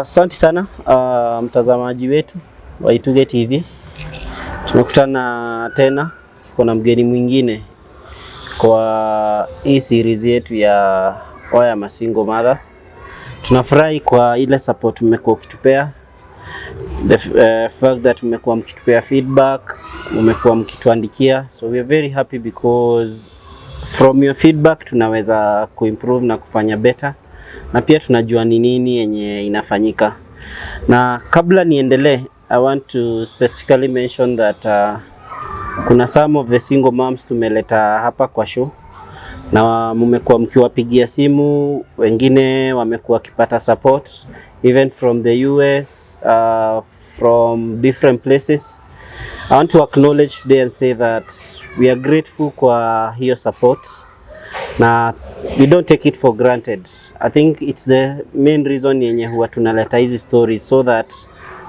Asante sana mtazamaji wetu wa Itugi TV. Tumekutana tena, tuko na mgeni mwingine kwa hii series yetu ya Why I'm a Single Mother. Tunafurahi kwa ile support mmekuwa mkitupea. The fact that mmekuwa mkitupea feedback, mmekuwa mkituandikia. So we are very happy because from your feedback tunaweza kuimprove na kufanya better. Na pia tunajua ni nini yenye inafanyika. Na kabla niendelee, I want to specifically mention that kuna some of the single moms tumeleta hapa kwa show. Na mmekuwa mkiwapigia simu, wengine wamekuwa kipata support even from the US, from different places. I want to acknowledge today and say that we are grateful kwa hiyo support. Na we don't take it for granted. I think it's the main reason yenye huwa tunaleta hizi stories so that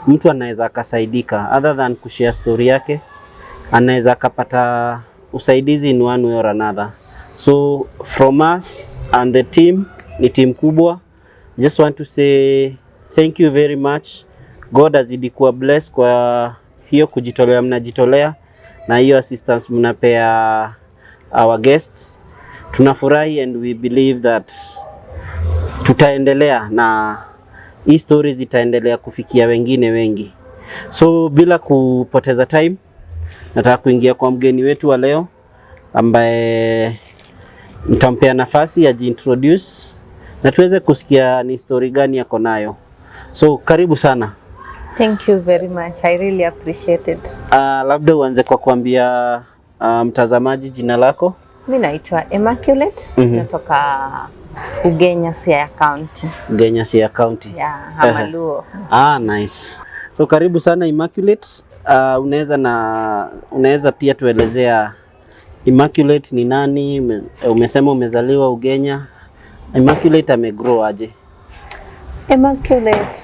mtu anaweza akasaidika, other than kushare story yake, anaweza akapata usaidizi in one way or another. So from us and the team, ni team kubwa, just want to say thank you very much. God azidi kuwa bless kwa hiyo kujitolea mnajitolea na hiyo assistance mnapea our guests. Tunafurahi and we believe that tutaendelea na hii stories itaendelea kufikia wengine wengi. So bila kupoteza time, nataka kuingia kwa mgeni wetu wa leo ambaye nitampea nafasi ya jiintroduce na tuweze kusikia ni story gani yako nayo. So karibu sana. Thank you very much. I really appreciate it. Labda uanze kwa kuambia mtazamaji jina lako. Mimi naitwa Immaculate, natoka Ugenya, Siaya County. Ugenya, Siaya County. Yeah, Hamaluo. Nice. So karibu sana Immaculate. Unaweza pia tuelezea Immaculate ni nani? Umesema umezaliwa Ugenya. Immaculate amegrow aje? Immaculate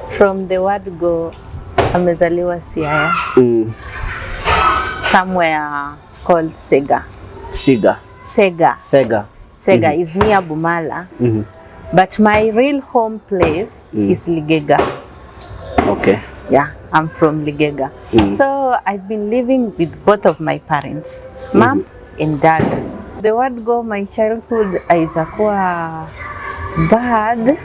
from the word go, amezaliwa Siaya. Somewhere called Sega. Sega is near Bumala. But my real home place is Ligega. Okay. Yeah, I'm from Ligega. So I've been living with both of my parents, mom and dad. The word go, my childhood haijakuwa bad,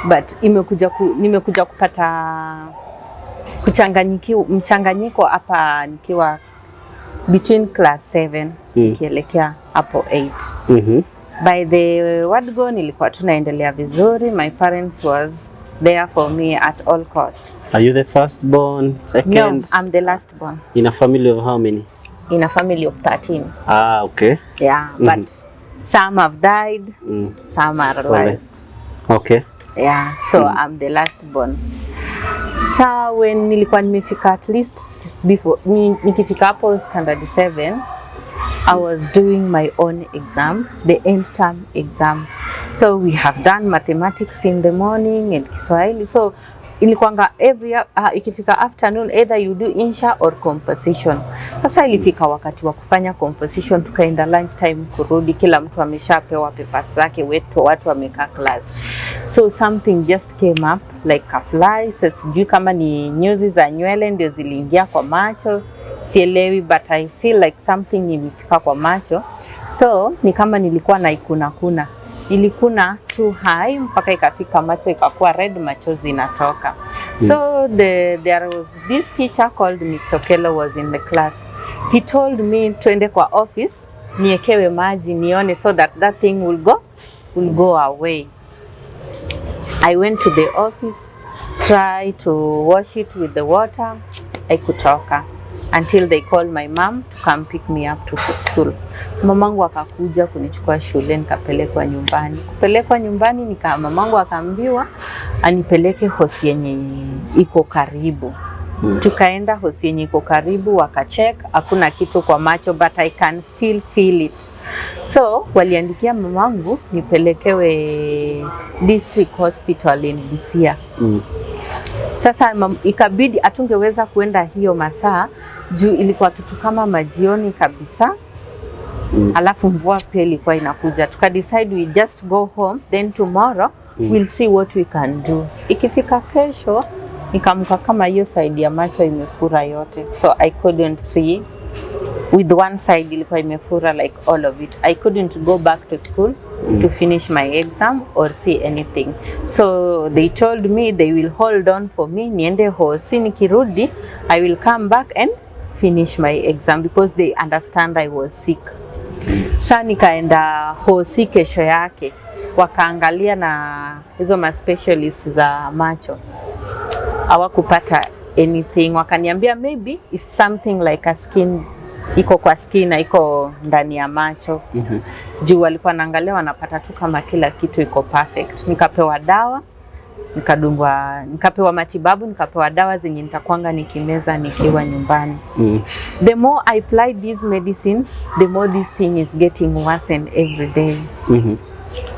but nimekuja kupata mchanganyiko hapa nikiwa between class 7 nikielekea hapo 8. By the word go nilikuwa tunaendelea vizuri. My parents was there for me at all cost. Are you the first born, second? No, I'm the last born. In a family of how many? In a family of 13. Okay. Yeah, but some have died, some are alive. Okay. Yeah, so I'm the last born. So when nilikuwa nimefika at least before nikifika hapo standard 7, I was doing my own exam, the end term exam. So we have done mathematics in the morning and Kiswahili. So ilikuanga ikifika afternoon either you do insha or composition. Sasa ilifika wakati wa kufanya composition, tukaenda lunch time kurudi, kila mtu ameshapewa papers zake, watu wamekaa class. So something just came up like a fly. Sijui kama ni nyuzi za nywele ndio ziliingia kwa macho, sielewi, but I feel like something imefika kwa macho. So ni kama nilikuwa na ilikuna too high mpaka ikafika macho ikakuwa red, machozi inatoka. So there was this teacher called Mr. Kello was in the class. He told me tuende kwa office niekewe maji nione so that thing will go away. I went to the office, tried to wash it with the water. Haikutoka until they called my mom to come pick me up to school. Mamangu akakuja kunichukua shule, nikapelekwa nyumbani. Kupelekwa nyumbani mamangu akaambiwa anipeleke hosi yenye iko karibu. Tukaenda hosi yenye iko karibu, wakacheck, hakuna kitu kwa macho but I can still feel it. So waliandikia mamangu nipelekewe district hospital in Busia. Sasa ikabidi atungeweza kuenda hiyo masaa juu ilikuwa kitu kama majioni kabisa. Alafu mvua pia ilikuwa inakuja. Tukadecide we just go home, then tomorrow we'll see what we can do. Ikifika kesho nikamka kama hiyo side ya macho imefura yote, so I couldn't see. With one side ilikuwa imefura like all of it. I couldn't go back to school to finish my exam or see anything. So they told me they will hold on for me niende hosi, nikirudi I will come back and finish my exam because they understand I was sick. Sasa nikaenda hosi kesho yake, wakaangalia na hizo ma specialists za macho, hawakupata anything. Wakaniambia maybe it's something like a skin, iko kwa skin na iko ndani ya macho. Juu walikuwa naangalia wanapata tu kama kila kitu iko perfect. Nikapewa dawa, nikapewa matibabu, nikapewa dawa zenye nitakwanga nikimeza nikiwa nyumbani. The more I applied this medicine, the more this thing is getting worse and every day.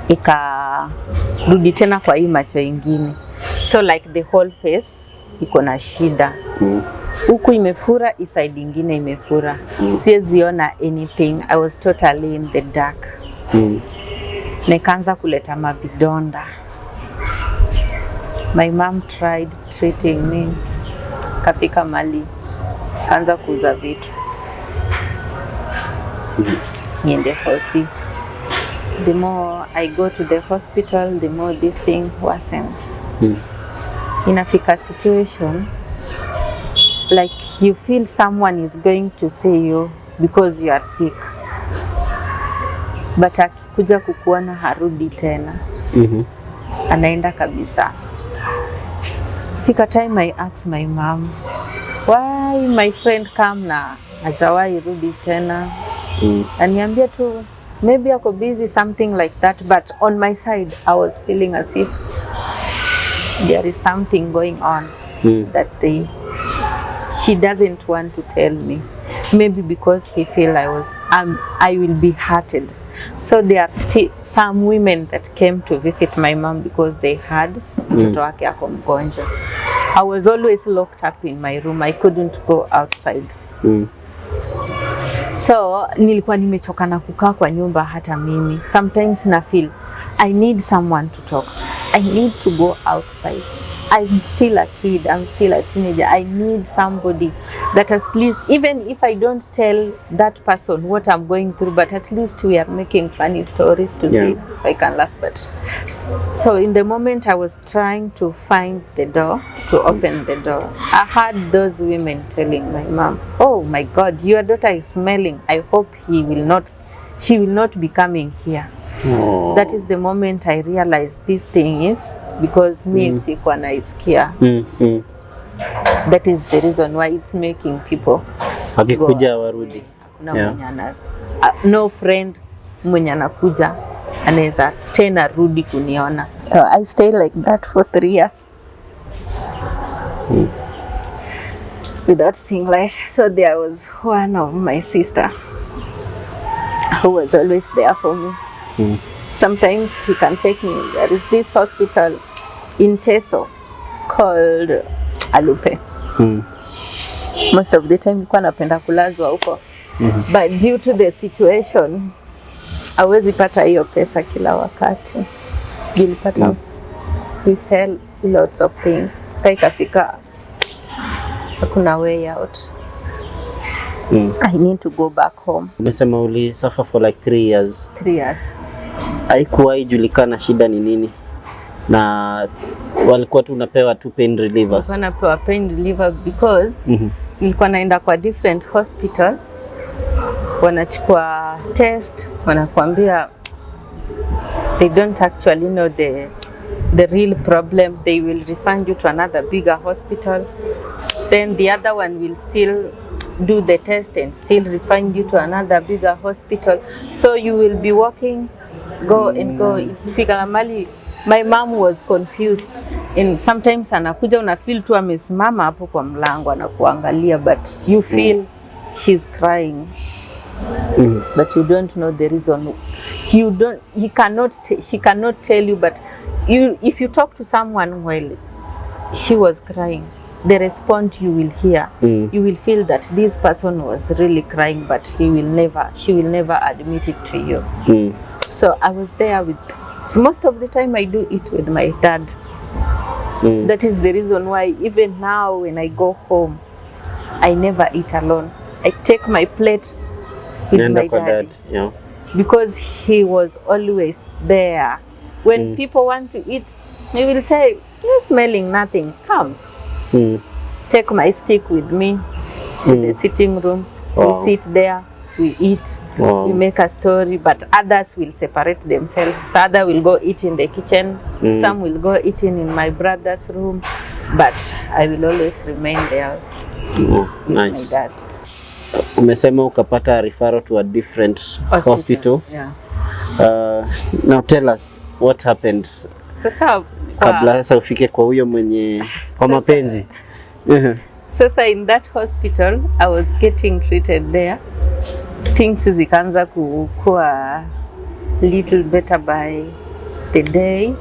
Ikarudi tena kwa hii macho ingine. So like the whole face iko na shida. Huku imefura, side ingine imefura. Siweziona anything. I was totally in the dark. Nikaanza kuleta mavidonda. My mom tried treating me. Kafika mali, kaanza kuuza vitu. Niende hosi. The more I go to the hospital, the more this thing worsened. Inafika situation like you feel someone is going to see you because you are sick. But akikuja kukuona harudi tena. Anaenda kabisa. Fika time I asked my mom, why my friend come na hajawahi rudi tena? Aniambia tu maybe ako busy, something like that, but on my side I was feeling as if there is something going on that she doesn't want to tell me. Maybe because he feel I will be hurted. So there are still some women that came to visit my mom because they had mtoto wake ako mgonjwa. I was always locked up in my room. I couldn't go outside. So nilikuwa nimechoka na kukaa kwa nyumba hata mimi. Sometimes na feel I need someone to talk to. I need to go outside. I'm still a kid, I'm still a teenager. I need somebody that at least, even if I don't tell that person what I'm going through, but at least we are making funny stories to see if I can laugh. But so in the moment I was trying to find the door, to open the door, I heard those women telling my mom, oh my God, your daughter is smelling. I hope she will not be coming here. Oh. That is the moment I realized this thing is because me sikuwa naisikia. That is the reason why it's making people wakikuja warudi. No friend mwenye anakuja anaweza tena rudi kuniona. I stayed like that for 3 years without seeing light. So there was one of my sister who was always there for me. Sometimes he can take me. There is this hospital in Teso called Alupe. Most of the time nilikuwa napenda kulazwa huko. But due to the situation, hawezi pata hiyo pesa kila wakati. Nilipata this hell lots of things. Ikafika hakuna way out. I need to go back home. Umesema uli suffer for like 3 years. 3 years. Haikuwahi julikana shida ni nini? Na walikuwa tu unapewa tu pain relievers. Wanapewa pain reliever because nilikuwa naenda kwa different hospital. Wanachukua test, wanakuambia they don't actually know the real problem. They will refund you to another bigger hospital. Then the other one will still do the test and still refund you to another bigger hospital. So you will be walking, go and go. Fika mali, my mom was confused. And sometimes anakuja una feel tu amesimama hapo kwa mlango anakuangalia, but you feel she's crying. But you don't know the reason. She cannot tell you, but if you talk to someone while she was crying, the response you will hear, you will feel that this person was really crying, but she will never admit it to you. So I was there with So most of the time I do it with my dad. That is the reason why even now when I go home, I never eat alone. I take my plate with my dad. Yeah. Because he was always there. When people want to eat, he will say, "You're smelling nothing, come." Take my stick with me to the sitting room. We sit there, we eat, we make a story, but others will separate themselves. Other will go eat in the kitchen, some will go eating in my brother's room, but I will always remain there with nice. my dad. Umesema ukapata referral to a different hospital. Yeah. Now tell us what happened. Sasa kabla sasa ufike kwa huyo mwenye kwa mapenzi. Sasa in that hospital I was getting treated there. Things zikaanza kukua little better by the day.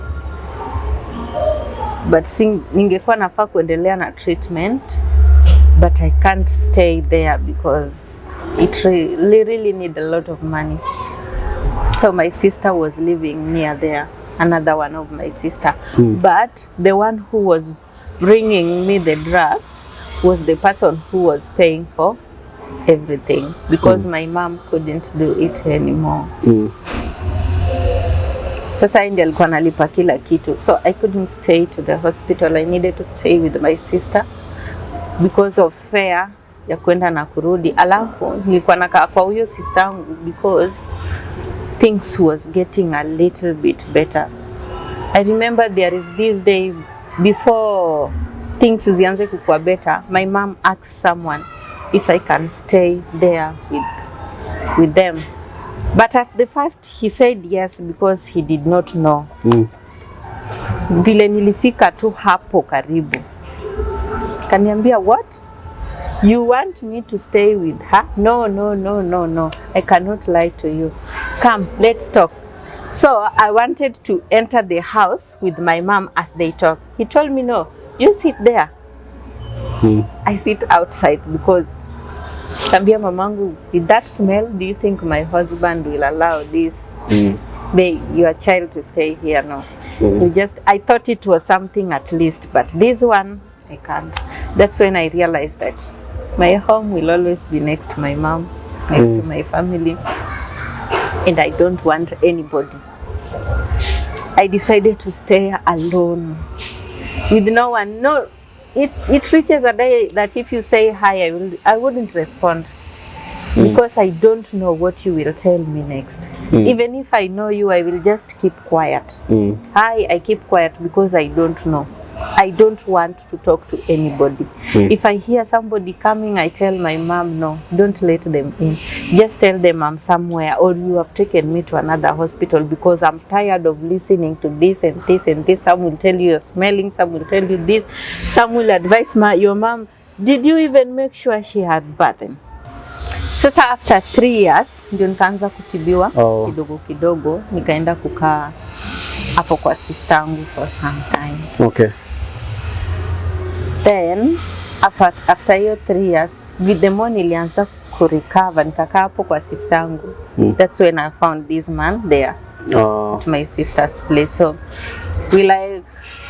But ningekuwa nafaa kuendelea na treatment, but I can't stay there because it really need a lot of money. So my sister was living near there, another one of my sister. But the one who was bringing me the drugs was the person who was paying for everything because my mom couldn't do it anymore. Sasa ndiye alikuwa analipa kila kitu. So I couldn't stay to the hospital. I needed to stay with my sister because of fare ya kwenda na kurudi. Alafu nilikuwa nakaa kwa huyo sister yangu because things was getting a little bit better. I remember there is this day before things zianze kukua better, my mom asked someone if I can stay there with them. But at the first he said yes because he did not know. Vile nilifika tu hapo karibu, kaniambia, "What? You want me to stay with her?" No. I cannot lie to you. Come, let's talk. So I wanted to enter the house with my mom as they talk. He told me, "No, you sit there." I sit outside because kambia mamangu, with that smell, do you think my husband will allow this your child to stay here? No. I thought it was something at least, but this one I can't. That's when I realized that my home will always be next to my mom, next to my family, and I don't want anybody. I decided to stay alone with no one. No, it reaches a day that if you say hi, I wouldn't respond because I don't know what you will tell me next. Even if I know you, I will just keep quiet. Hi, I keep quiet because I don't know. I don't want to talk to anybody. If I hear somebody coming, I tell my mom, "No, don't let them in. Just tell them I'm somewhere or you have taken me to another hospital because I'm tired of listening to this and this and this. Some will tell you you're smelling, some will tell you this. Some will advise your mom, did you even make sure she had bathed?" Sasa after 3 years, ndio nikaanza kutibiwa kidogo kidogo, nikaenda kukaa hapo kwa sister yangu for some times. Okay. Then after hiyo 3 years, with the more nilianza kurecover, nikakaa hapo kwa sister yangu. That's when I found this man there at my sister's place. So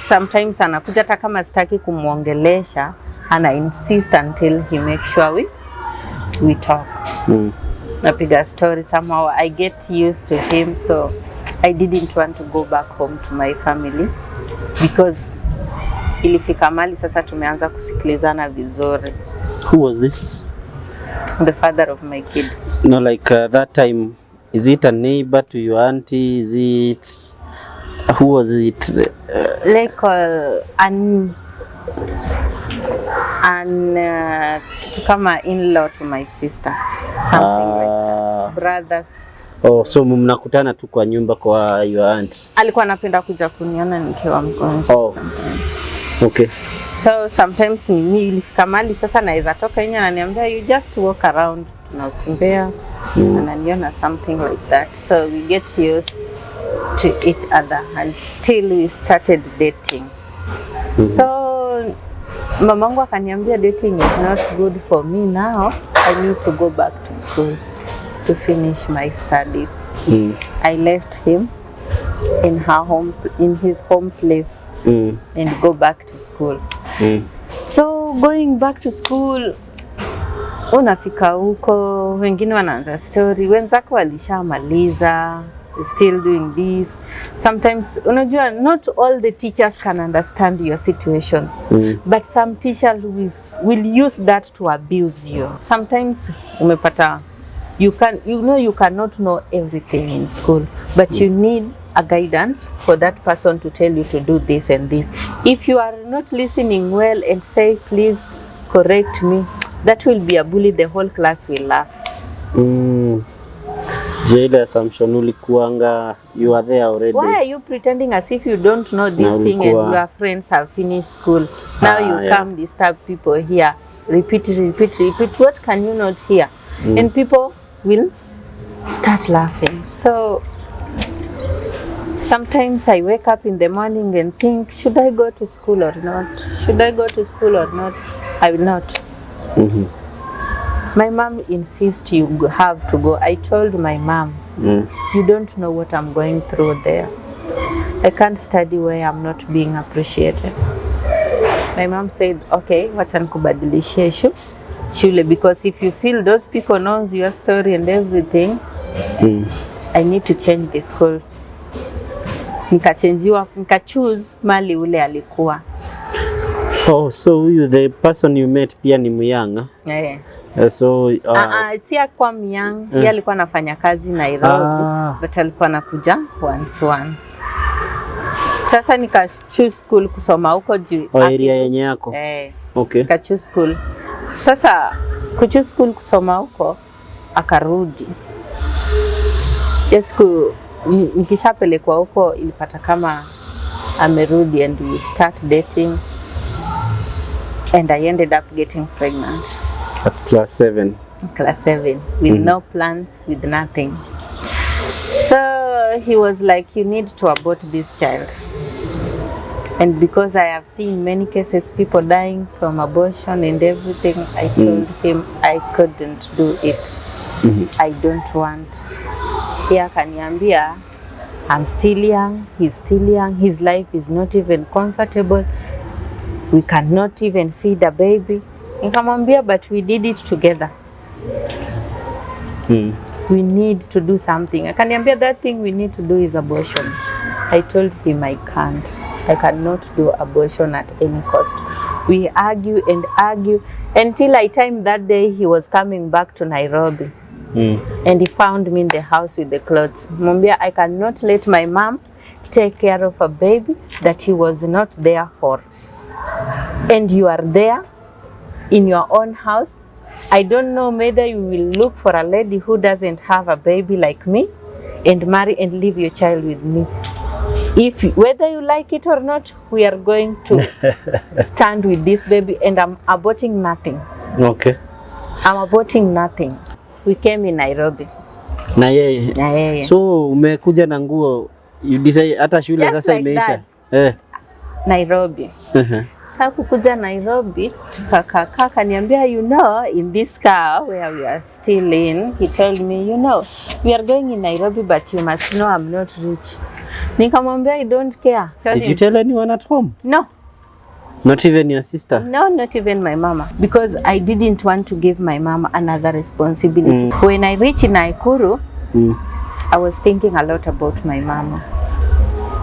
sometimes anakuja hata kama sitaki kumuongelesha, ana insist until he make sure we talk. Napiga story. Somehow I get used to him, so I didn't want to go back home to my family because ilifika mali sasa tumeanza kusikilizana vizuri. Who was this? The father of my kid. No, like that time, is it a neighbor to your auntie? Is it, who was it? Like kitu kama in-law to my sister, something like that. Brothers. Oh, so mnakutana tu kwa nyumba kwa your aunt? Alikuwa anapenda kuja kuniona nikiwa mgonjwa sometimes. Okay. So sometimes nilifika mali sasa naweza toka nje na niambia, "You just walk around," tunatembea ananiona something like that. So we get used to each other until we started dating. So mamangu akaniambia, "Dating is not good for me now. I need to go back to school to finish my studies." I left him in his home place and go back to school. So going back to school, unafika huko, wengine wanaanza story, wenzako walishamaliza, still doing this. Sometimes, unajua, not all the teachers can understand your situation, but some teachers will use that to abuse you. Sometimes, umepata, you cannot know everything in school, but you need a guidance for that person to tell you to do this and this. If you are not listening well and say, please correct me, that will be a bully, the whole class will laugh. Jada assumption ulikuanga, you are there already. Why are you pretending as if you don't know this thing and your friends have finished school? Now you come disturb people here. Repeat. What can you not hear? And people will start laughing. So sometimes I wake up in the morning and think, should I go to school or not? Should I go to school or not? I will not. My mom insists you have to go. I told my mom, you don't know what I'm going through there. I can't study where I'm not being appreciated. My mom said, okay, wacha nikubadilishie shule, because if you feel those people knows your story and everything, I need to change the school. Nika choose mali ule alikuwa. Oh, so the person you met pia ni myanga? Yeah. So si akuwa myang, yeye alikuwa anafanya kazi Nairobi, but alikuwa anakuja once. Sasa nika choose school kusoma huko juu. Area yenye yako? Okay. Nika choose school. Sasa kuchoose school kusoma huko, akarudi. Nikishapelekwa huko ilipata kama amerudi and we start dating. And I ended up getting pregnant. At class 7? Class 7, with no plans, with nothing. So he was like, you need to abort this child. And because I have seen many cases, people dying from abortion and everything, I told him I couldn't do it. I don't want. Here kaniambia, I'm still young, he's still young, his life is not even comfortable. We cannot even feed a baby. Nikamwambia, but we did it together. We need to do something. Akaniambia, that thing we need to do is abortion. I told him I can't. I cannot do abortion at any cost. We argue and argue until I timed that day he was coming back to Nairobi. And he found me in the house with the clothes. Mwambia, I cannot let my mom take care of a baby that he was not there for. And you are there in your own house. I don't know whether you will look for a lady who doesn't have a baby like me and marry and leave your child with me. Whether you like it or not, we are going to stand with this baby, and I'm aborting nothing. Okay. I'm aborting nothing. We came in Nairobi. Na yeye. So umekuja na nguo, you decide hata shule sasa imeisha. Nairobi. Sasa kukuja Nairobi, tukakaa kaniambia, in this car where we are still in, he told me, we are going in Nairobi, but you must know I'm not rich. Nikamwambia, I don't care. Did you tell anyone at home? No. Not even your sister? No, not even my mama. Because I didn't want to give my mama another responsibility. When I reached Nakuru, I was thinking a lot about my mama.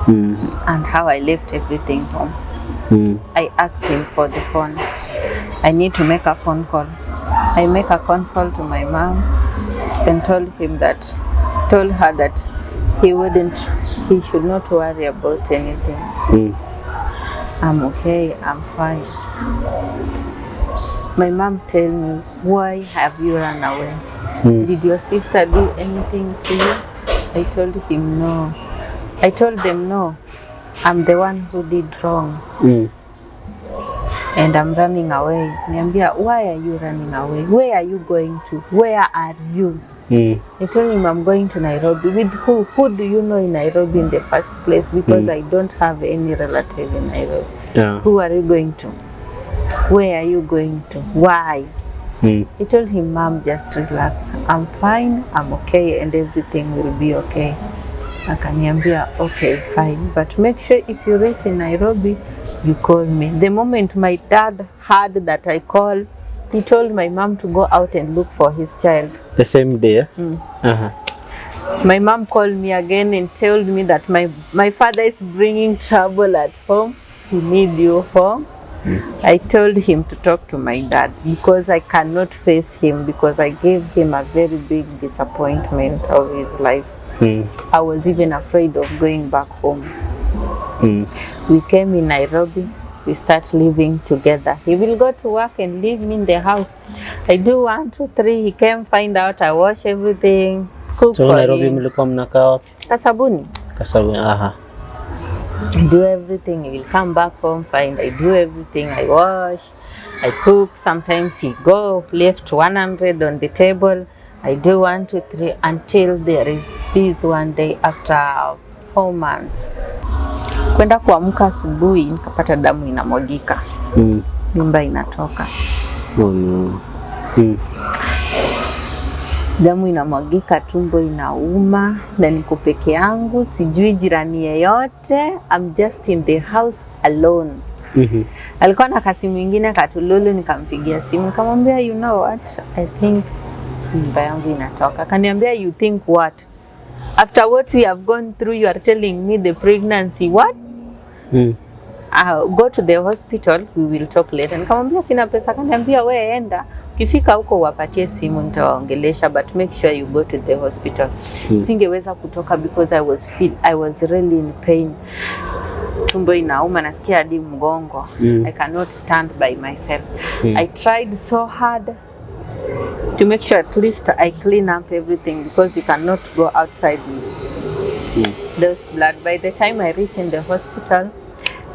And how I left everything home. I asked him for the phone. I need to make a phone call. I make a phone call to my mom and told her that he should not worry about anything. I'm okay, I'm fine. My mom told me, why have you run away? Did your sister do anything to you? I told him no. I told them no. I'm the one who did wrong. And I'm running away. Niambia, why are you running away? Where are you going to? Where are you? I told him I'm going to Nairobi. With who? Who do you know in Nairobi in the first place? Because I don't have any relative in Nairobi. Who are you going to? Where are you going to? Why? I told him, Mom, just relax. I'm fine, I'm okay, and everything will be okay. Akaniambia okay fine, but make sure if you reach in Nairobi you call me. The moment my dad heard that I called, he told my mom to go out and look for his child. The same day? My mom called me again and told me that my father is bringing trouble at home. He need you home. I told him to talk to my dad because I cannot face him, because I gave him a very big disappointment of his life. I was even afraid of going back home. We came in Nairobi. We start living together. He will go to work and leave me in the house. I do 1, 2, 3. He came, find out I wash everything, cook so for Nairobi him. mlikuwa mnakaa wapi? Kasabuni. Kasabuni, I do everything. He will come back home, find I do everything. I wash, I cook. Sometimes he go left 100 on the table. I do 1, 2, 3 until there is this one day after 4 months. Kwenda kuamka asubuhi nikapata damu inamwagika. Mimba inatoka. Oh no. Damu inamwagika, tumbo inauma, na niko peke yangu, sijui jirani yeyote. I'm just in the house alone. Alikuwa na kasi mwingine katululu, nikampigia simu nikamwambia you know what, I think mimba yangu inatoka. Akaniambia you think what? After what we have gone through, you are telling me the pregnancy what? Go to the hospital, we will talk later. Nikamwambia sina pesa. Akaniambia wewe enda, ukifika huko wapatie simu nitawaongelesha, but make sure you go to the hospital. Singeweza kutoka because I was really in pain. Tumbo inauma, nasikia hadi mgongo. I cannot stand by myself. I tried so hard to make sure at least I clean up everything, because you cannot go outside with those blood. By the time I reached in the hospital,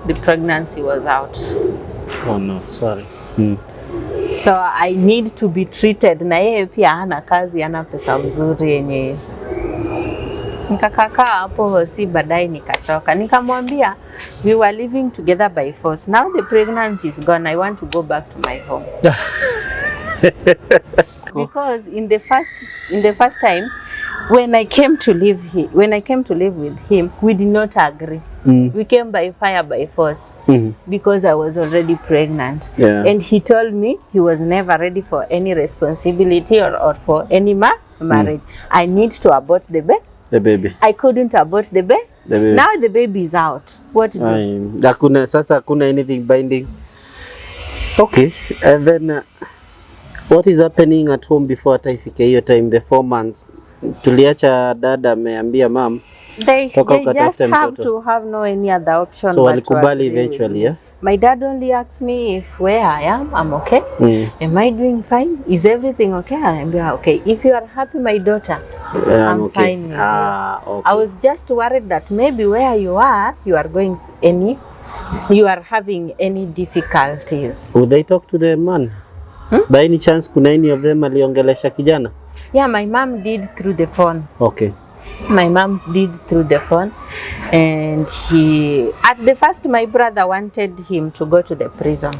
the pregnancy was out. Oh no, sorry. So I need to be treated. Na yeye pia hana kazi, hana pesa mzuri yenye. Nikakaa hapo hosi, baadaye nikatoka. Nikamwambia we were living together by force. Now the pregnancy is gone. I want to go back to my home. Because in the first time when I came to live with him, we did not agree. We came by fire by force because I was already pregnant. And he told me he was never ready for any responsibility or for any marriage. I need to abort the baby. I couldn't abort the baby. Now the baby is out. What to do? Sasa hakuna anything binding. Okay, and then what is happening at home before ataifike hiyo time, the 4 months? Tuliacha dada ameambia mom they just have to have no any other option. So walikubali eventually, yeah? My dad only asked me if where I am, I'm okay. Am I doing fine? Is everything okay? I'm okay. If you are happy, my daughter, I'm okay. Fine with okay. I was just worried that maybe where you are having any difficulties. Would they talk to the man? By any chance kuna any of them aliongelesha kijana? Yeah, my mom did through the phone. Okay. My mom did through the phone, and at the first my brother wanted him to go to the prison.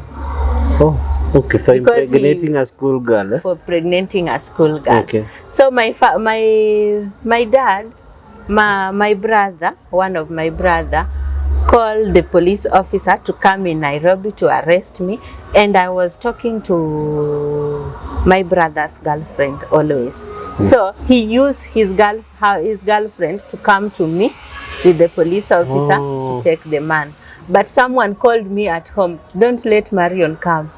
Oh, okay, for impregnating a school girl. For pregnanting a school girl. Okay. So my dad, my brother, one of my brother, called the police officer to come in Nairobi to arrest me, and I was talking to my brother's girlfriend always. So he used his girlfriend to come to me with the police officer to take the man. But someone called me at home, don't let Marion come.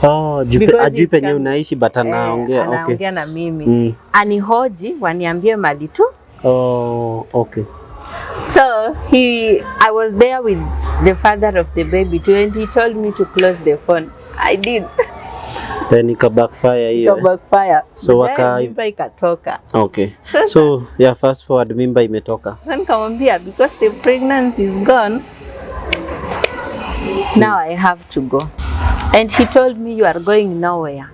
Ajui penye unaishi but anaongea na mimi. Anihoji waniambie mali tu. Okay. So I was there with the father of the baby too, and he told me to close the phone. I did. Then ika backfire hiyo. Backfire. So mimba ikatoka. Okay. So yeah, fast forward, mimba imetoka. Nikamwambia because the pregnancy is gone, now I have to go. And he told me you are going nowhere.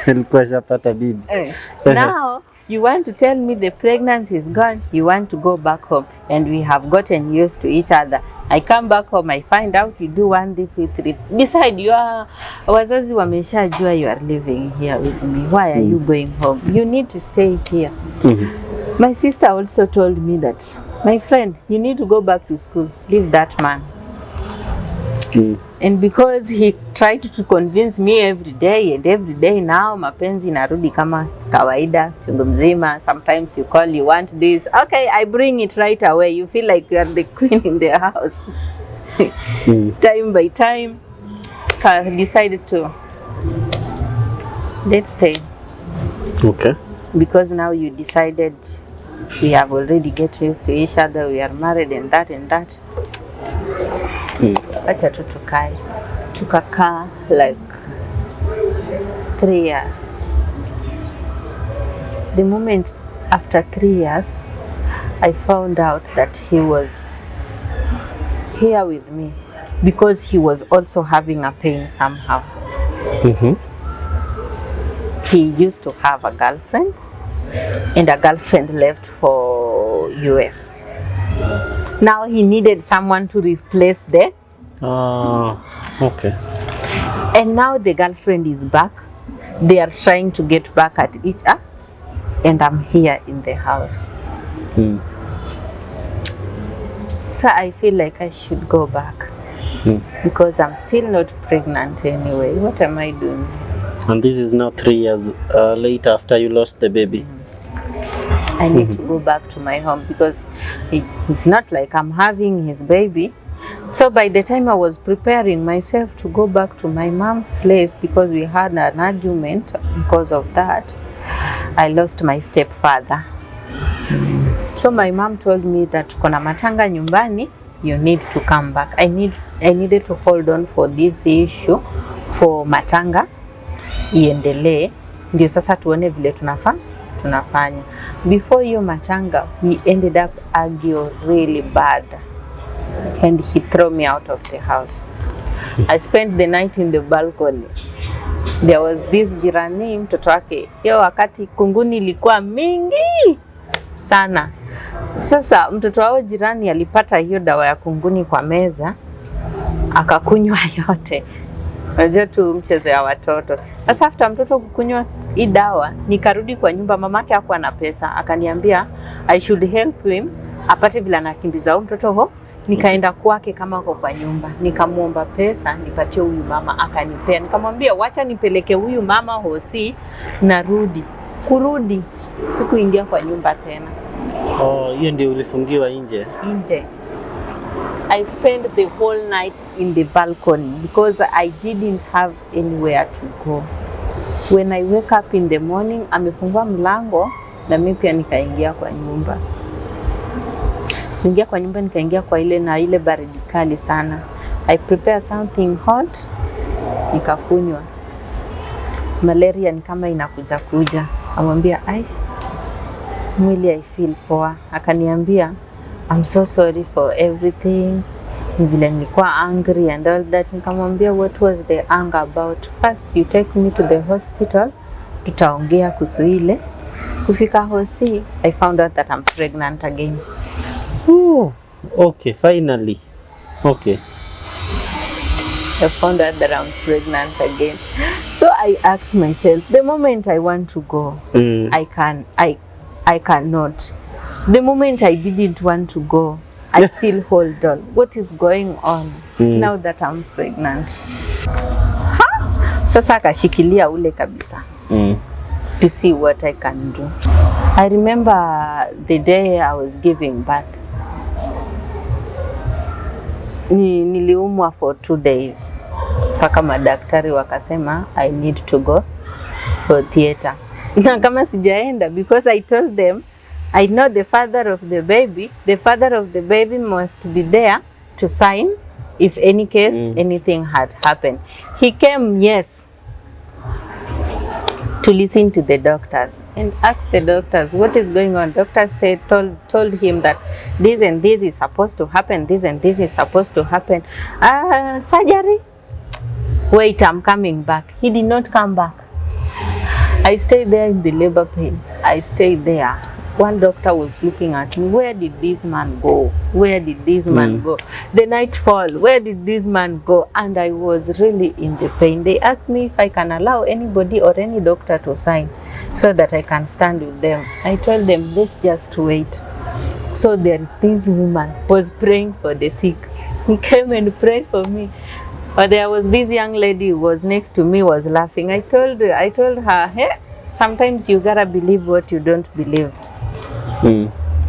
Nilikuwa shapata bibi. Now you want to tell me the pregnancy is gone, you want to go back home, and we have gotten used to each other. I come back home, I find out you do 1, 2, 3. Beside wazazi wameshajua you are living here with me. Why are you going home? You need to stay here. My sister also told me that, my friend, you need to go back to school, leave that man. And because he tried to convince me every day now, mapenzi narudi kama kawaida, chungu mzima. Sometimes you call, you want this. Okay, I bring it right away. You feel like you are the queen in the house. Time by time, decided to, let's stay. Okay. Because now you decided we have already get used to each other, we are married and that. Acha tu tukae. Tukakaa like 3 years. The moment after 3 years, I found out that he was here with me because he was also having a pain somehow. He used to have a girlfriend, and a girlfriend left for US. Now he needed someone to replace the. Okay. And now the girlfriend is back. They are trying to get back at each other, and I'm here in the house. So I feel like I should go back because I'm still not pregnant anyway. What am I doing? And this is now 3 years later after you lost the baby. I need to go back to my home because it's not like I'm having his baby. So by the time I was preparing myself to go back to my mom's place because we had an argument because of that, I lost my stepfather. So my mom told me that kuna matanga nyumbani, you need to come back. I needed to hold on for this issue for matanga iendelee, ndio sasa tuone vile tunafanya. Before hiyo matanga, we ended up arguing really bad, and he threw me out of the house. I spent the night in the balcony. There was this jirani, mtoto wake hiyo wakati kunguni ilikuwa mingi sana. Sasa mtoto wao jirani alipata hiyo dawa ya kunguni kwa meza, akakunywa yote. Unajua tu mchezo ya watoto. Sasa after mtoto kukunywa hii dawa, nikarudi kwa nyumba, mamake hakuwa na pesa, akaniambia I should help him apate vile anakimbiza huyo mtoto ho. Nikaenda kwake kama kwa nyumba, nikamuomba pesa nipatie huyu mama, akanipea. Nikamwambia wacha nipeleke huyu mama hosi, narudi. Kurudi sikuingia kwa nyumba tena. Hiyo ndio ulifungiwa nje? Nje. I spent the whole night in the balcony because I didn't have anywhere to go. When I wake up in the morning, amefungua mlango na mimi pia nikaingia kwa nyumba. Nikaingia kwa ile baridi kali sana. I prepare something hot, nikakunywa. Malaria ni kama inakuja. Amwambia mwili I feel poa. Akaniambia I'm so sorry for everything. Vile nilikuwa angry and all that. Nikamwambia what was the anger about? First you take me to the hospital, tutaongea kuhusu ile. Kufika hosi, I found out that I'm pregnant again. Okay, finally. Okay. I found out that I'm pregnant again. So I asked myself, the moment I want to go, I cannot. The moment I didn't want to go, I still hold on. What is going on now that I'm pregnant? Sasa akashikilia ule kabisa. To see what I can do. I remember the day I was giving birth. Niliumwa for 2 days. Paka madaktari wakasema I need to go for theater. Na kama sijaenda because I told them I know the father of the baby. The father of the baby must be there to sign if any case anything had happened. He came, yes, to listen to the doctors and ask the doctors what is going on. Doctors said told him that this and this is supposed to happen, this and this is supposed to happen. Surgery. Wait, I'm coming back. He did not come back. I stayed there in the labor pain. I stayed there. One doctor was looking at me. Where did this man go? Where did this man go? The night fall. Where did this man go? And I was really in the pain. They asked me if I can allow anybody or any doctor to sign. so that I can stand with them. I told them, let's just wait. So there is this woman was praying for the sick. He came and prayed for me. But there was this young lady who was next to me was laughing. I told her, hey, sometimes you gotta believe what you don't believe.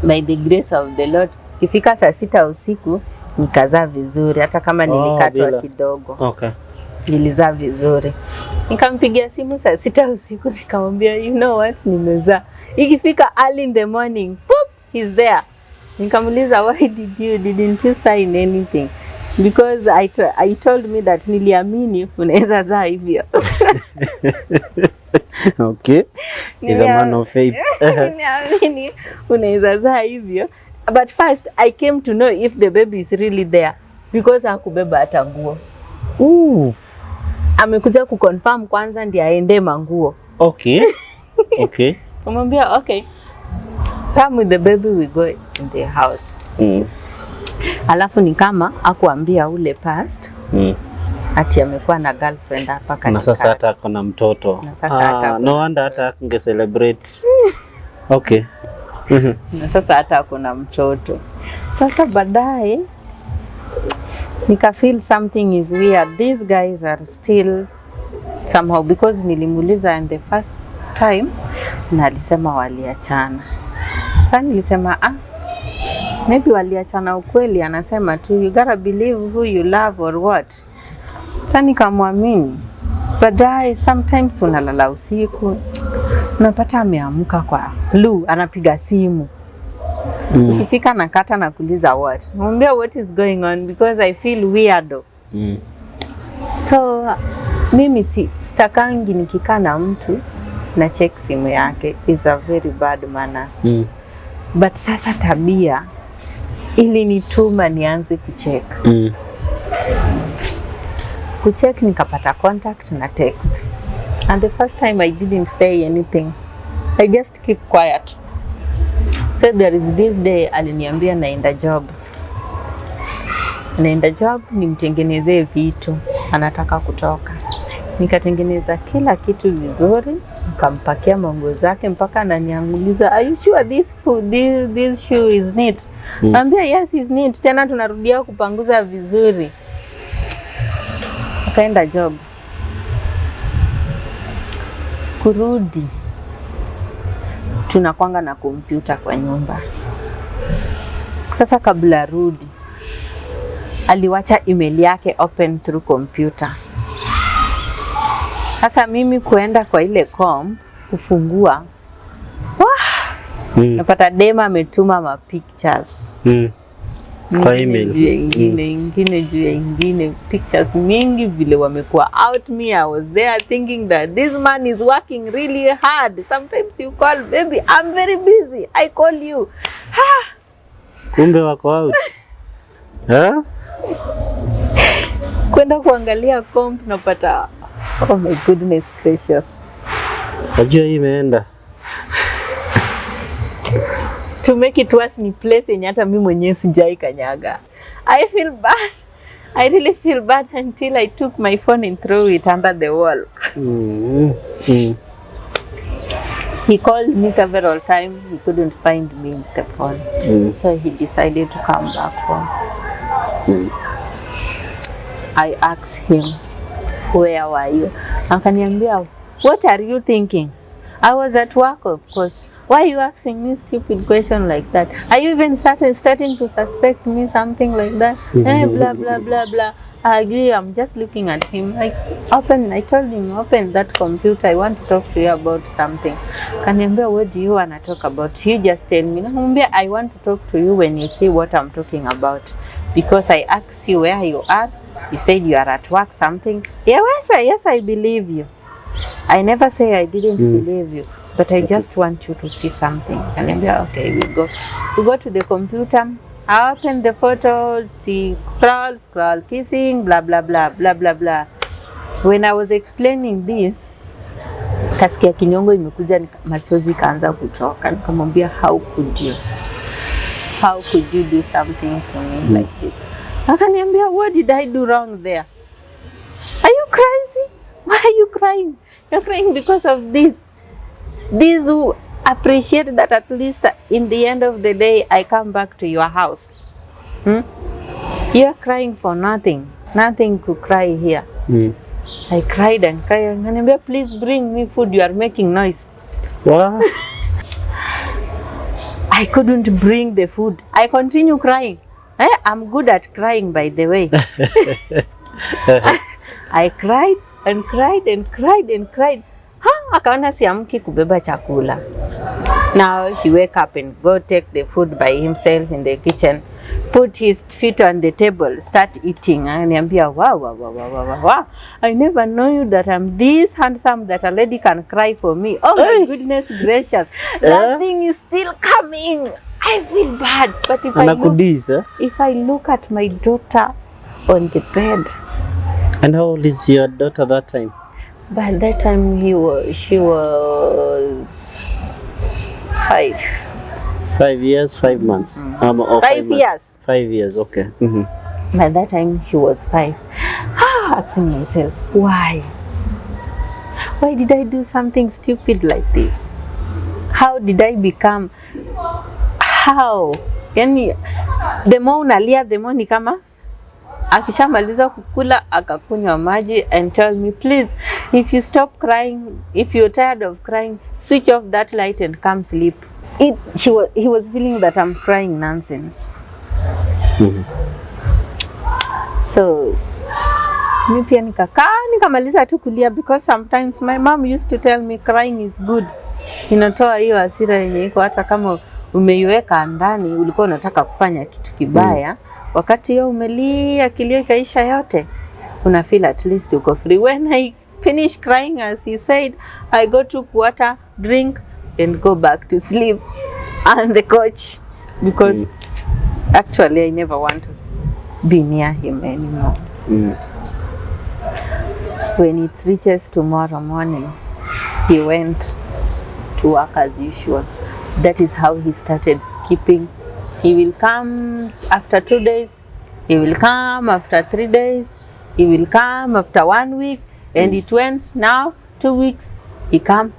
By the grace of the Lord, ikifika saa 6 usiku nikazaa vizuri, hata kama nilikatwa kidogo. Okay. Nilizaa vizuri. Nikampigia simu saa 6 usiku nikamwambia, you know what, nimezaa. Ikifika early in the morning, poop, he's there. Nikamuliza, why didn't you sign anything? Because I told me that niliamini unaweza zaa hivyo. Okay. He's a man of faith. Niliamini unaweza zaa hivyo. But first I came to know if the baby is really there because hakubeba hata nguo. Amekuja kuconfirm kwanza ndiye aende manguo. Okay. Okay. Kumwambia okay. Come with the baby, we go in the house. Alafu ni kama akuambia ule past. Ati amekuwa na girlfriend hapa katika. Na sasa hata kuna mtoto. No wonder hata ange celebrate. Okay. Na sasa hata kuna mtoto. Sasa baadaye nika feel something is weird. These guys are still somehow, because nilimuuliza and the first time na alisema waliachana. Sasa nilisema maybe waliachana ukweli, anasema tu you gotta believe who you love or what. Sasa nikamwamini. Baadaye sometimes unalala usiku unapata ameamka kwa Lu anapiga simu. Ikifika nakata na kuuliza what. Mwambia what is going on because I feel weird. So mimi sitakangi nikikaa na mtu na check simu yake, is a very bad manners. But sasa tabia ili nituma nianze kucheck. Kucheck nikapata contact na text. And the first time I didn't say anything. I just keep quiet. So there is this day aliniambia naenda job. Naenda job nimtengenezee vitu. Anataka kutoka. Nikatengeneza kila kitu vizuri. Nikampakia manguo zake mpaka ananianguliza, are you sure this shoe is neat? Naambia yes is neat. Tena tunarudia kupanguza vizuri. Akaenda job. Kurudi tunakwanga na kompyuta kwa nyumba. Sasa kabla rudi aliwacha email yake open through computer. Sasa mimi kuenda kwa ile kufungua napata dema ametuma ma pictures. Kwa email ingine juu ya ingine, pictures mingi vile wamekuwa out. Me, I was there thinking that this man is working really hard. Sometimes you call, baby, I'm very busy, I call you. Kumbe wako out. Kwenda kuangalia comp napata, oh my goodness gracious, kajua hii imeenda. To make it worse ni place yenye hata mimi mwenyewe sijai kanyaga. I feel bad. I really feel bad until I took my phone and threw it under the wall. He called me several times. He couldn't find me with the phone. So he decided to come back home. I asked him, where were you? Akaniambia, what are you thinking? I was at work, of course. Why are you asking me stupid question like that? Are you even starting to suspect me something like that? Blah, blah, blah, blah. I agree, I'm just looking at him. I told him, open that computer. I want to talk to you about something. Kaniambia, what do you want to talk about? You just tell me. Kaniambia, I want to talk to you when you see what I'm talking about. Because I asked you where you are. You said you are at work, something. Yes, I believe you. I never say I didn't believe you. But I just want you to see something. Kaniambia, okay, we go to the computer. I open the photo, see, scroll, kissing, blah, blah, blah, blah, blah, blah. When I was explaining this, kasikia kinyongo imekuja, machozi kaanza kutoka. Nikamwambia, how could you do something to me like this? Akaniambia, what did I do wrong there? Are you crazy? Why are you crying? You're crying because of this. these who appreciate that at least in the end of the day I come back to your house. You're crying for nothing to cry here. I cried and cried and ananiambia, please bring me food, you are making noise. Wow. I couldn't bring the food. I continue crying. I'm good at crying, by the way. I cried and cried and cried and cried. Akaona siamki kubeba chakula. Now he wake up and go take the food by himself in the kitchen, put his feet on the table, start eating. Ananiambia, wow. I never knew that I'm this handsome that a lady can cry for me. Oh my goodness gracious. That thing is still coming. I feel bad. But if I look at my daughter on the bed. And how old is your daughter that time? By that time she was 5. 5 years, 5 months. 5 years. 5 years, okay. By that time she was 5. Asking myself, why? Why did I do something stupid like this? How did I become? How? Yani, the more unalia, the more ni kama akishamaliza kukula akakunywa maji and tell me, please, if you stop crying, if you're tired of crying, switch off that light and come sleep. He was feeling that I'm crying nonsense. So mi pia nikamaliza tu kulia, because sometimes my mom used to tell me crying is good. Inatoa hiyo hasira yenye iko, hata kama umeiweka ndani ulikuwa unataka kufanya kitu kibaya, wakati hiyo umelia kilio kaisha yote, una feel at least uko free. When I finish crying, as he said, I go to water, drink and go back to sleep on the couch, because actually I never want to be near him anymore. When it reaches tomorrow morning, he went to work as usual. That is how he started skipping. He will come after 2 days, he will come after 3 days, he will come after 1 week, and it went now 2 weeks, he come.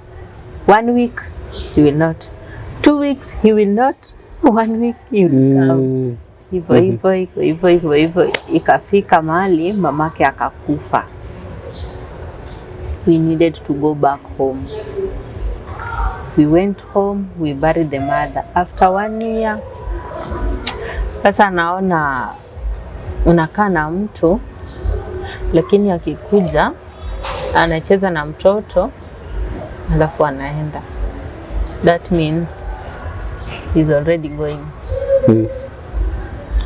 1 week, he will not. 2 weeks, he will not. 1 week, he will come. Hivyo ikafika mahali mamake akakufa. We needed to go back home. We went home, we buried the mother. After 1 year, sasa naona unakaa na mtu lakini akikuja anacheza na mtoto alafu anaenda. That means he's already going.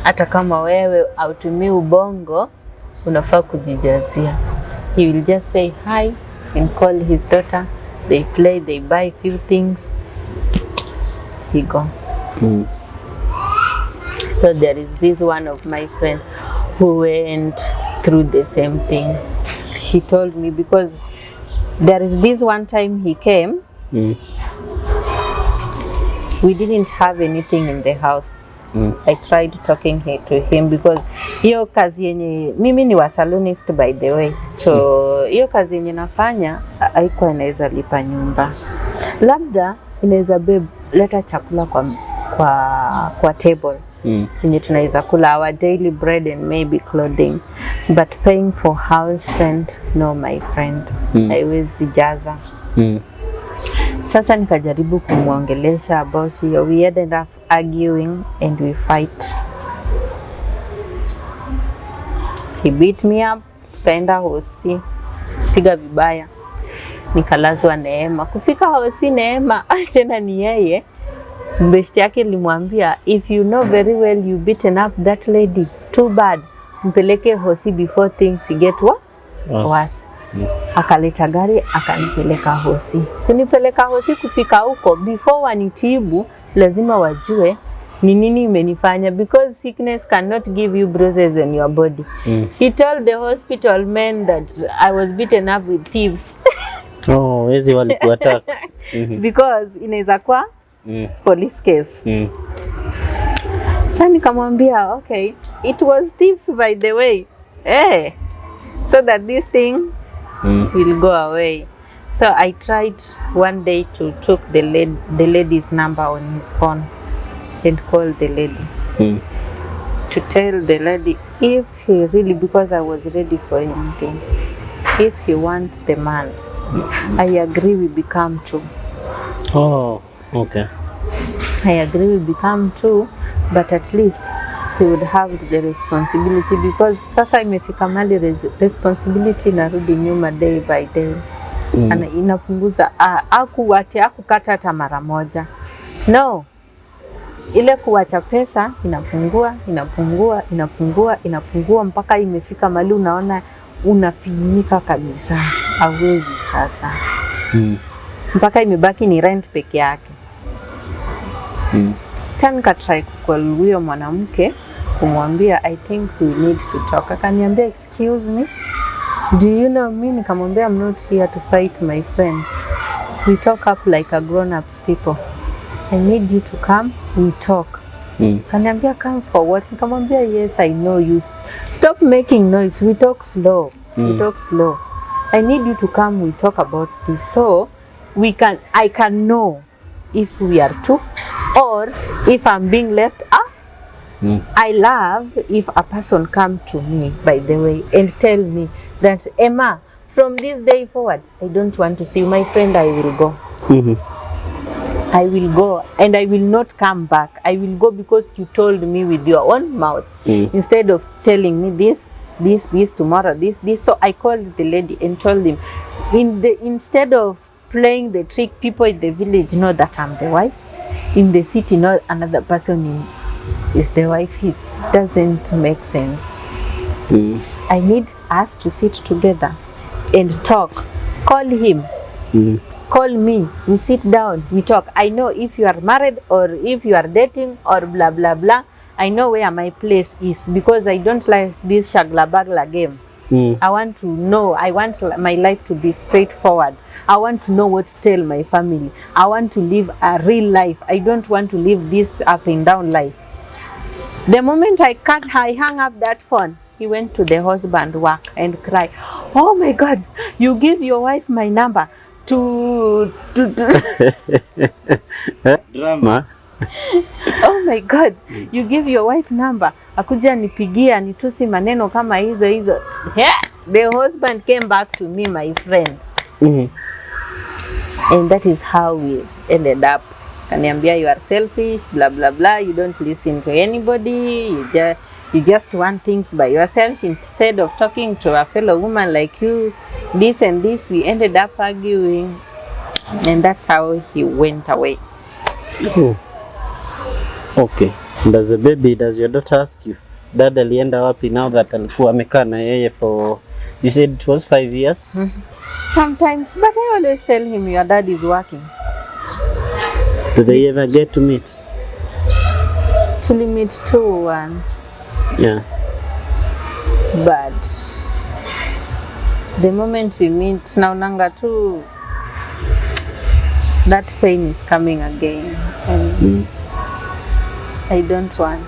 Hata kama wewe hautumii ubongo, unafaa kujijazia. He will just say hi and call his daughter. They play, they buy few things. He gone. So there is this one of my friend who went through the same thing. She told me, because there is this one time he came, we didn't have anything in the house. I tried talking to him because hiyo kazi yenye mimi ni wa salonist by the way. So hiyo kazi yenye nafanya haikuwa inaweza lipa nyumba. Labda inaweza leta chakula kwa table. Yenye tunaweza kula our daily bread and maybe clothing. But paying for house rent, no my friend. Haiwezi jaza. Sasa nikajaribu kumuongelesha about hiyo. We ended up arguing and we fight. He beat me up, tukaenda hosi, piga vibaya. Nikalazwa Neema. Kufika hosi Neema, tena ni yeye. Mbeshti yake limwambia, if you know very well you beaten up that lady, too bad. Mpeleke hosi before things get worse. Akaleta gari akanipeleka hosi. Kunipeleka hosi, kufika huko, before wanitibu lazima wajue ni nini imenifanya, because sickness cannot give you bruises on your body. He told the hospital men that I was beaten up with thieves. Oh, wezi walikuattack. Because inaweza kuwa police case. Sasa nikamwambia, okay, it was thieves by the way. So that this thing will go away. So I tried one day to took the lady's number on his phone and call the lady to tell the lady if he really, because I was ready for anything, if he want the man, I agree we become two. Oh, okay. I agree we become two, but at least he would have the responsibility, because sasa imefika mali responsibility inarudi nyuma day by day. Ana inapunguza hakukata hata mara moja. No. Ile kuacha pesa inapungua mpaka imefika mali unaona unafinyika kabisa. Hawezi sasa. Mpaka imebaki ni rent peke yake. Tanka try kucall huyo mwanamke kumwambia I think we need to talk. Akaniambia excuse me, do you know me? Nikamwambia I'm not here to fight my friend. We talk up like a grown-ups people. I need you to come, we talk. Akaniambia come for what? Nikamwambia yes, I know you. Stop making noise. We talk slow. We talk slow. I need you to come, we talk about this, so I can know if we are two or if I'm being left out. I love if a person come to me, by the way, and tell me that, Emma, from this day forward, I don't want to see my friend, I will go. I will go and I will not come back. I will go because you told me with your own mouth instead of telling me this tomorrow, this. So I called the lady and told him, instead of playing the trick, people in the village know that I'm the wife. In the city, not another person is the wife. It doesn't make sense. I need us to sit together and talk. Call him. Call me. We sit down. We talk. I know if you are married or if you are dating or blah blah blah. I know where my place is, because I don't like this shagla bagla game. I want to know. I want my life to be straightforward. I want to know what to tell my family. I want to live a real life. I don't want to live this up and down life. The moment I hung up that phone, he went to the husband work and cried, oh my God, you give your wife my number to Drama. Oh my God, you give your wife number, akuja nipigia nitusi maneno kama hizo. Yeah. The husband came back to me, my friend. And that is how we ended up. Kaniambia you are selfish, blah blah blah, you don't listen to anybody, you just want things by yourself instead of talking to a fellow woman like you, this and this. We ended up arguing, and that's how he went away. Okay. Does your daughter ask you, dad alienda wapi now that alikuwa amekaa na yeye for, you said it was 5 years? Sometimes, but I always tell him your dad is working. Do they ever get to meet? To meet too once. Yeah. But the moment we meet, naonanga tu that pain is coming again. And I don't want.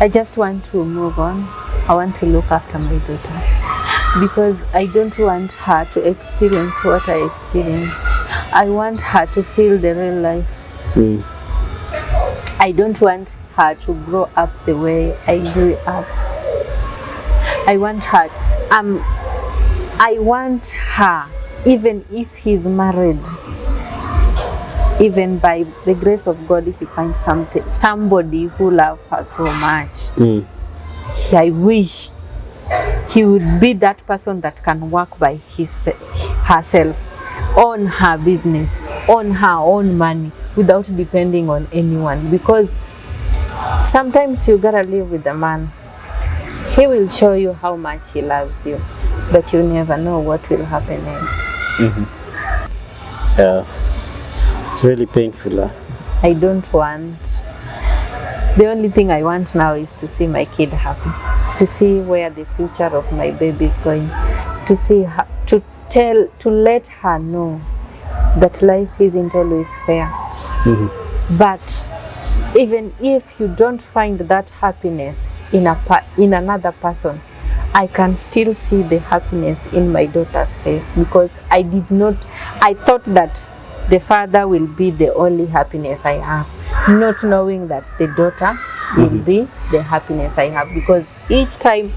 I just want to move on. I want to look after my daughter, because I don't want her to experience what I experienced. I want her to feel the real life. I don't want her to grow up the way I grew up. I want her, even if he's married, even by the grace of God, if he finds somebody who loves her so much, I wish he would be that person that can work by herself, own her business, own her own money, without depending on anyone. Because sometimes you gotta live with a man. He will show you how much he loves you, but you never know what will happen next. Yeah, it's really painful. I don't want. The only thing I want now is to see my kid happy, to see where the future of my baby is going, to see her, to let her know that life isn't always fair. But even if you don't find that happiness in another person, I can still see the happiness in my daughter's face, because I thought that the father will be the only happiness I have, not knowing that the daughter will be the happiness I have. Because each time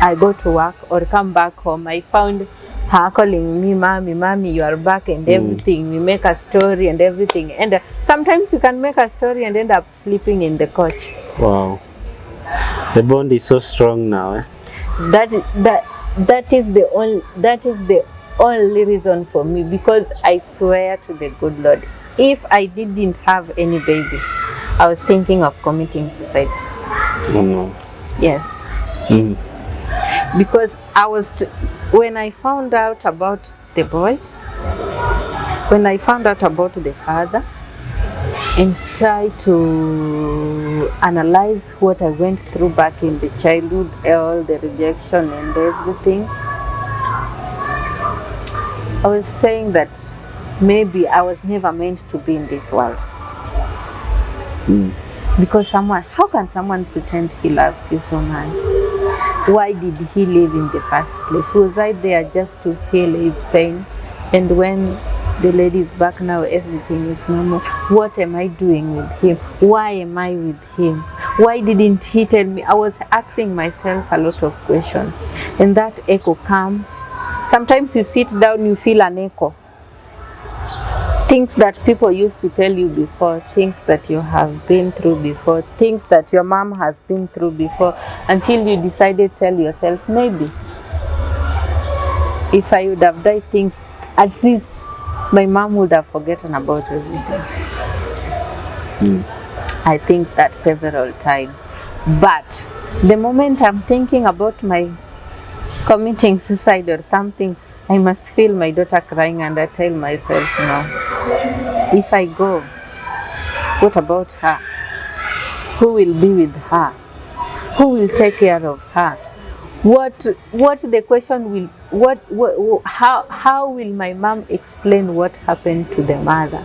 I go to work or come back home, I found her calling me, mommy, you are back, and everything. We make a story and everything. And sometimes you can make a story and end up sleeping in the couch. Wow. The bond is so strong now. Eh? That is the only reason for me, because I swear to the good Lord, if I didn't have any baby, I was thinking of committing suicide. Oh no. Yes. Because when I found out about the boy, when I found out about the father, and try to analyze what I went through back in the childhood, all the rejection and everything, I was saying that maybe I was never meant to be in this world. Because how can someone pretend he loves you so much? Why did he live in the first place? Was I there just to heal his pain? And when the lady is back now, everything is normal. What am I doing with him? Why am I with him? Why didn't he tell me? I was asking myself a lot of questions, and that echo came. Sometimes you sit down, you feel an echo. Things that people used to tell you before, things that you have been through before, things that your mom has been through before, until you decided to tell yourself, maybe if I would have died, think at least my mom would have forgotten about everything. I think that several times. But the moment I'm thinking about my committing suicide or something, I must feel my daughter crying, and I tell myself, no, if I go, what about her? Who will be with her? Who will take care of her? What the question will, how will my mom explain what happened to the mother?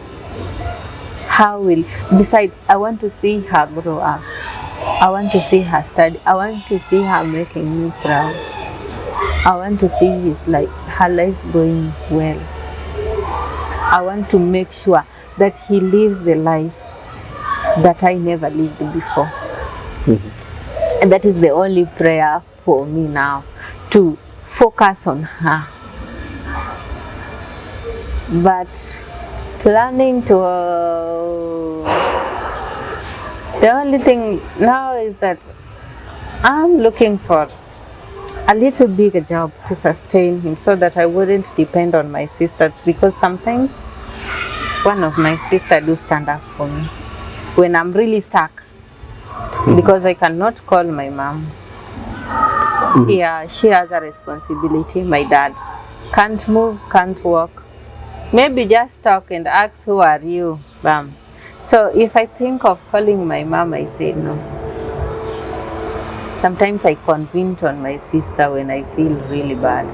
Besides, I want to see her grow up. I want to see her study. I want to see her making me proud. I want to see her life going well. I want to make sure that he lives the life that I never lived before. And that is the only prayer for me now, to focus on her. But planning to the only thing now is that I'm looking for a little bigger job to sustain him, so that I wouldn't depend on my sisters, because sometimes one of my sisters do stand up for me when I'm really stuck, because I cannot call my mom. Yeah, she has a responsibility. My dad can't move, can't walk. Maybe just talk and ask, who are you? Bam. So if I think of calling my mom, I say no. Sometimes I convince on my sister when I feel really bad.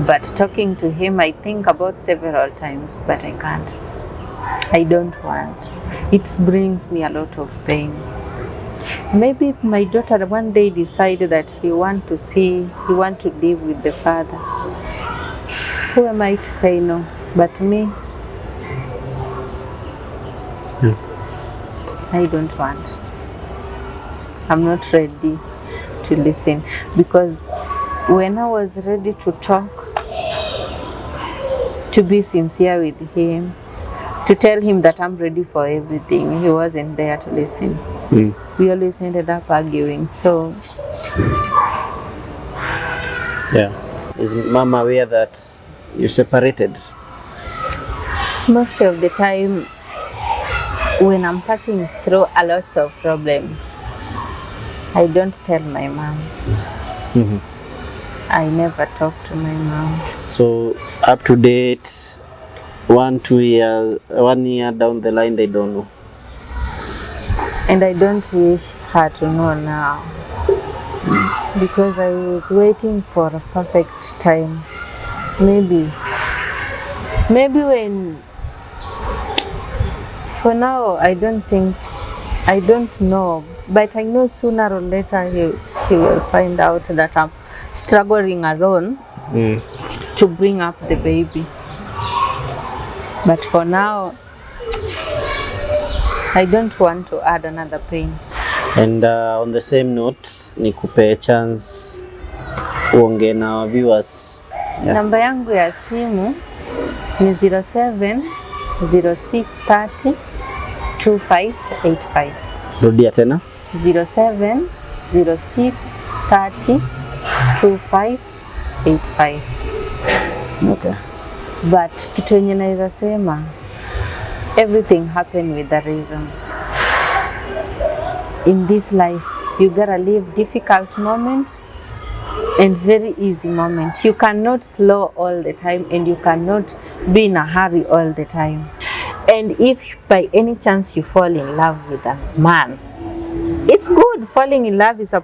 But talking to him, I think about several times, but I can't. I don't want. It brings me a lot of pain. Maybe if my daughter one day decided that he want to live with the father, who am I to say no? But me, I don't want. I'm not ready to listen, because when I was ready to talk, to be sincere with him, to tell him that I'm ready for everything, he wasn't there to listen. We always ended up arguing. So yeah. Is mom aware that you separated? Most of the time, when I'm passing through a lot of problems, I don't tell my mom. I never talk to my mom. So up to date, 1 year down the line, they don't know. And I don't wish her to know now, because I was waiting for a perfect time. Maybe when, for now, I don't know, but I know sooner or later she will find out that I'm struggling alone to bring up the baby. But for now, I don't want to add another pain. And on the same note, nikupe chance uongee na our viewers. Namba yangu ya simu ni 07 06 30 2585. Rudia tena. 07 06 30 2585. Okay. But kitu yenye naweza sema, everything happened with a reason. In this life, you gotta live difficult moment and very easy moment. You cannot slow all the time, and you cannot be in a hurry all the time. And if by any chance you fall in love with a man, it's good. Falling in love is a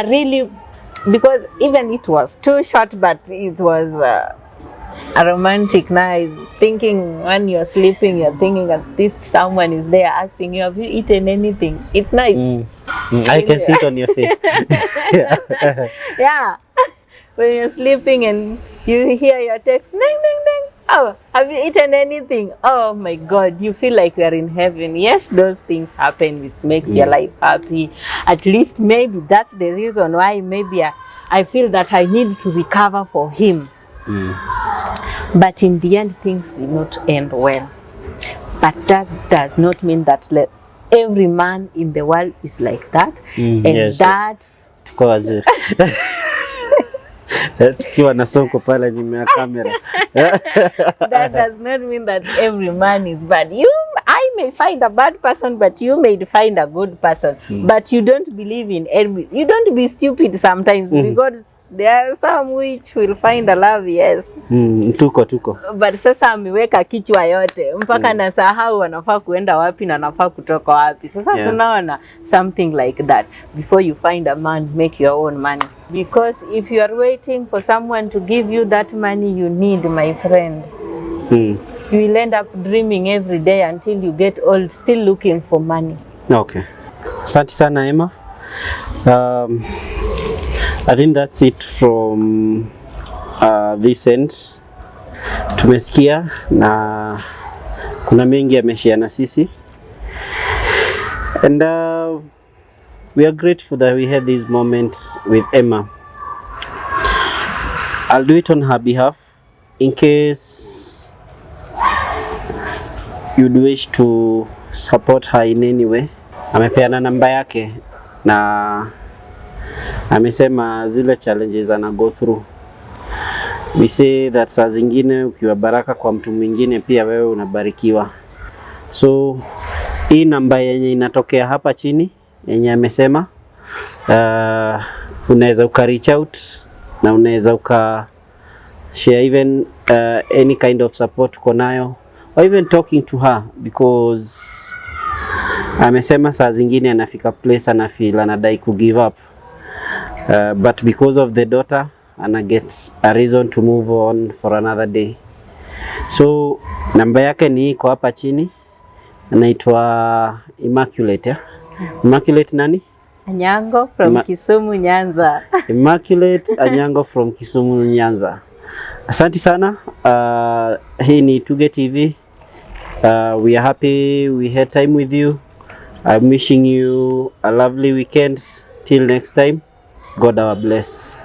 really, because even it was too short, but it was a romantic night. Thinking when you're sleeping, you're thinking that this someone is there asking you, have you eaten anything? It's nice. I can see it on your face. Yeah. When you're sleeping and you hear your text, ding, ding, ding. Oh, have you eaten anything? Oh my God, you feel like you're in heaven. Yes, those things happen, which makes your life happy. At least maybe that's the reason why maybe I feel that I need to recover for him. But in the end, things did not end well. But that does not mean that every man in the world is like that. And yes, that... Tuko wazuri. Tukiwa na soko pale nyuma ya kamera. That does not mean that every man is bad. I may find a bad person, but you may find a good person. But you don't believe in every... You don't be stupid sometimes, because there are some which will find a love, yes. Tuko. But sasa ameweka kichwa yote mpaka nasahau anafaa kuenda wapi na anafaa kutoka wapi. Sasa tunaona something like that. Before you find a man, make your own money. Because if you are waiting for someone to give you that money you need, my friend, you will end up dreaming every day until you get old, still looking for money. Okay. Asante sana Emma. I think that's it from this end. Tumesikia na kuna mengi yameshare na sisi. And we are grateful that we had this moment with Emma. I'll do it on her behalf in case you'd wish to support her in any way. Amepeana namba yake na amesema zile challenges ana go through. We say that saa zingine ukiwa baraka kwa mtu mwingine pia wewe unabarikiwa. So hii namba yenye inatokea hapa chini yenye amesema, unaweza uka reach out na unaweza uka share even any kind of support uko nayo, or even talking to her, because amesema saa zingine anafika place anafeel anadai ku give up, but because of the daughter ana get a reason to move on for another day. So namba yake ni iko hapa chini, anaitwa Immaculate. Immaculate nani? Anyango from Kisumu, Nyanza. Immaculate Anyango from Kisumu, Nyanza. Asante sana. Hii ni Itugi TV. We are happy we had time with you. I'm wishing you a lovely weekend. Till next time, God our bless.